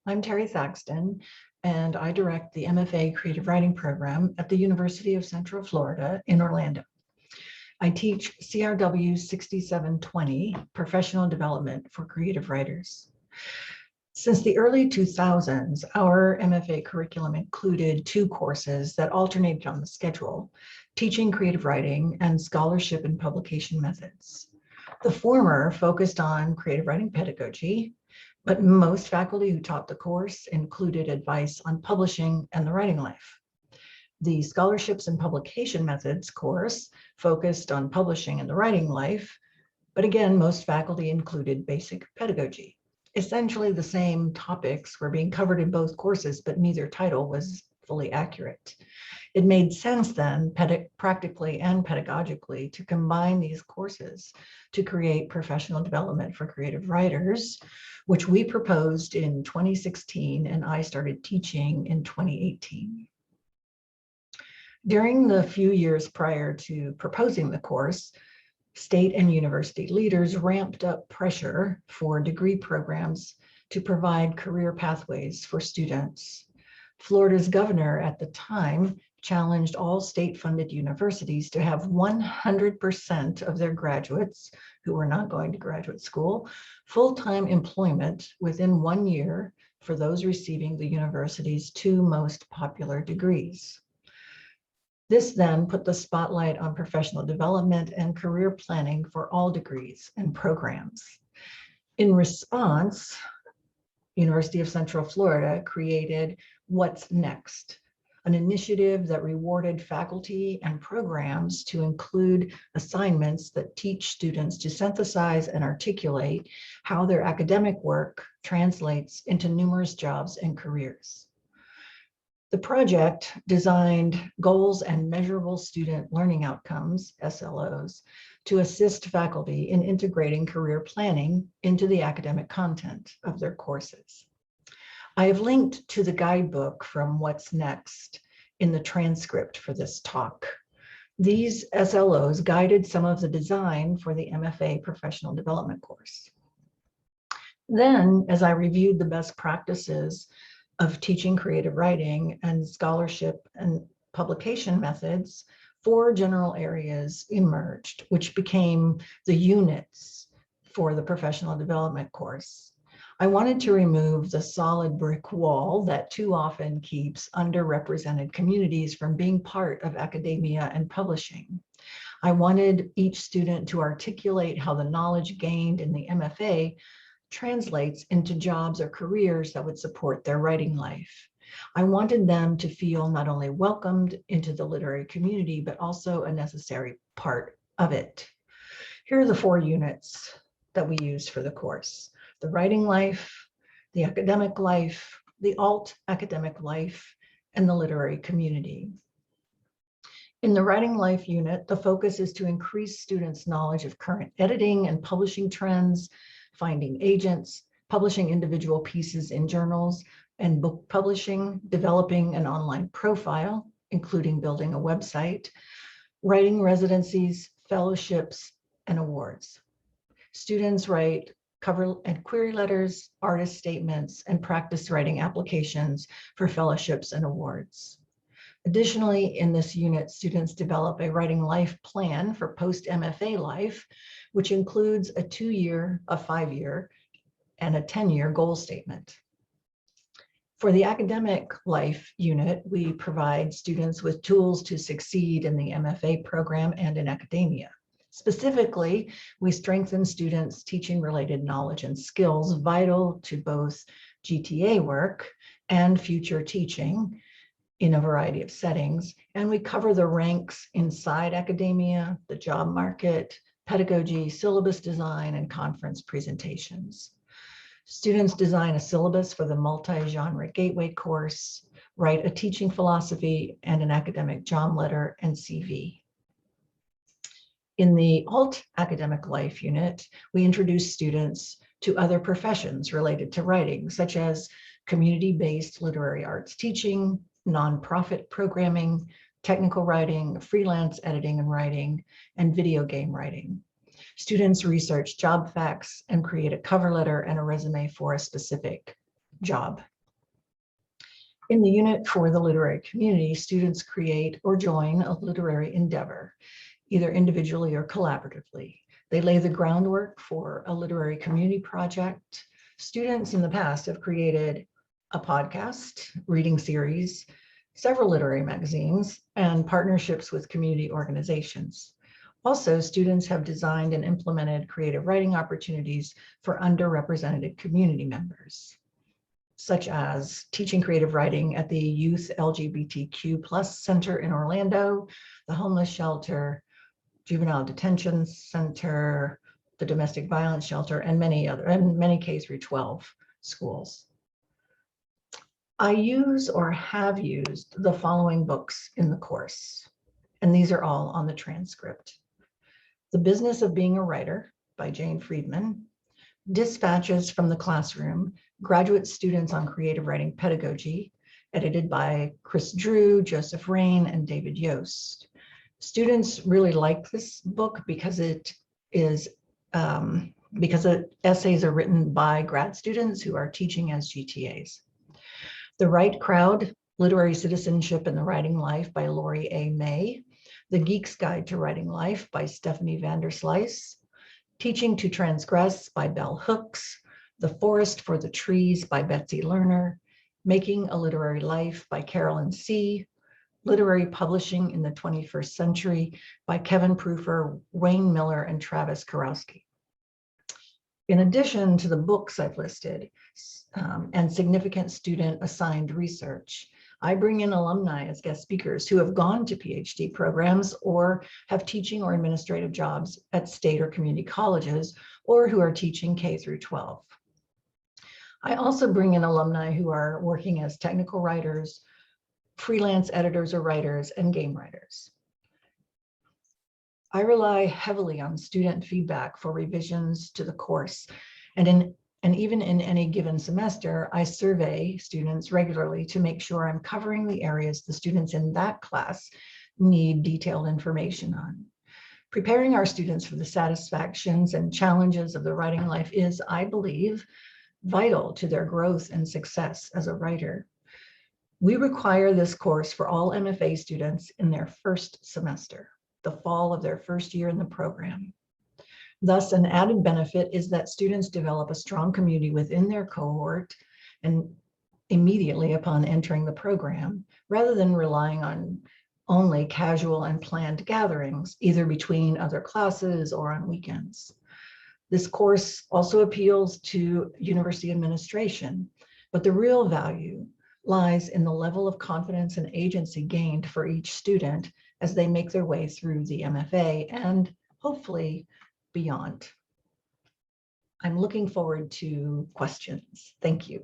I'm Terry Thaxton, and I direct the MFA Creative Writing program at the University of Central Florida in Orlando. I teach CRW 6720, Professional Development for Creative Writers. Since the early 2000s, our MFA curriculum included two courses that alternated on the schedule, teaching creative writing and scholarship and publication methods. The former focused on creative writing pedagogy, but most faculty who taught the course included advice on publishing and the writing life. The scholarships and publication methods course focused on publishing and the writing life, but again, most faculty included basic pedagogy. Essentially the same topics were being covered in both courses, but neither title was fully accurate. It made sense then, practically and pedagogically, to combine these courses to create professional development for creative writers, which we proposed in 2016 and I started teaching in 2018. During the few years prior to proposing the course, state and university leaders ramped up pressure for degree programs to provide career pathways for students. Florida's governor at the time challenged all state-funded universities to have 100% of their graduates who were not going to graduate school full-time employment within 1 year for those receiving the university's two most popular degrees. This then put the spotlight on professional development and career planning for all degrees and programs. In response, University of Central Florida created What's Next, an initiative that rewarded faculty and programs to include assignments that teach students to synthesize and articulate how their academic work translates into numerous jobs and careers. The project designed goals and measurable student learning outcomes, SLOs, to assist faculty in integrating career planning into the academic content of their courses. I have linked to the guidebook from What's Next in the transcript for this talk. These SLOs guided some of the design for the MFA professional development course. Then, as I reviewed the best practices of teaching creative writing and scholarship and publication methods, 4 general areas emerged, which became the units for the professional development course. I wanted to remove the solid brick wall that too often keeps underrepresented communities from being part of academia and publishing. I wanted each student to articulate how the knowledge gained in the MFA translates into jobs or careers that would support their writing life. I wanted them to feel not only welcomed into the literary community, but also a necessary part of it. Here are the 4 units that we use for the course: the writing life, the academic life, the alt academic life, and the literary community. In the writing life unit, the focus is to increase students' knowledge of current editing and publishing trends, finding agents, publishing individual pieces in journals and book publishing, developing an online profile, including building a website, writing residencies, fellowships, and awards. Students write cover and query letters, artist statements, and practice writing applications for fellowships and awards. Additionally, in this unit, students develop a writing life plan for post-MFA life, which includes a 2-year, a 5-year, and a 10-year goal statement. For the academic life unit, we provide students with tools to succeed in the MFA program and in academia. Specifically, we strengthen students' teaching-related knowledge and skills vital to both GTA work and future teaching in a variety of settings, and we cover the ranks inside academia, the job market, pedagogy, syllabus design, and conference presentations. Students design a syllabus for the multi-genre gateway course, write a teaching philosophy and an academic job letter and CV. In the alt academic life unit, we introduce students to other professions related to writing, such as community-based literary arts teaching, nonprofit programming, technical writing, freelance editing and writing, and video game writing. Students research job facts and create a cover letter and a resume for a specific job. In the unit for the literary community, students create or join a literary endeavor, either individually or collaboratively. They lay the groundwork for a literary community project. Students in the past have created a podcast, reading series, several literary magazines, and partnerships with community organizations. Also, students have designed and implemented creative writing opportunities for underrepresented community members, such as teaching creative writing at the Youth LGBTQ+ Center in Orlando, the Homeless Shelter, Juvenile Detention Center, the Domestic Violence Shelter, and many K through 12 schools. I use or have used the following books in the course, and these are all on the transcript. The Business of Being a Writer by Jane Friedman, Dispatches from the Classroom, Graduate Students on Creative Writing Pedagogy, edited by Chris Drew, Joseph Rain, and David Yost. Students really like this book because essays are written by grad students who are teaching as GTAs. The Right Crowd, Literary Citizenship and the Writing Life by Lori A. May, The Geek's Guide to Writing Life by Stephanie Vanderslice, Teaching to Transgress by Bell Hooks, The Forest for the Trees by Betsy Lerner, Making a Literary Life by Carolyn C., Literary Publishing in the 21st Century by Kevin Proofer, Wayne Miller, and Travis Karowski. In addition to the books I've listed and significant student assigned research, I bring in alumni as guest speakers who have gone to PhD programs or have teaching or administrative jobs at state or community colleges, or who are teaching K through 12. I also bring in alumni who are working as technical writers, freelance editors or writers, and game writers. I rely heavily on student feedback for revisions to the course, and even in any given semester, I survey students regularly to make sure I'm covering the areas the students in that class need detailed information on. Preparing our students for the satisfactions and challenges of the writing life is, I believe, vital to their growth and success as a writer. We require this course for all MFA students in their first semester, the fall of their first year in the program. Thus, an added benefit is that students develop a strong community within their cohort and immediately upon entering the program, rather than relying on only casual and planned gatherings, either between other classes or on weekends. This course also appeals to university administration, but the real value lies in the level of confidence and agency gained for each student as they make their way through the MFA and hopefully beyond. I'm looking forward to questions. Thank you.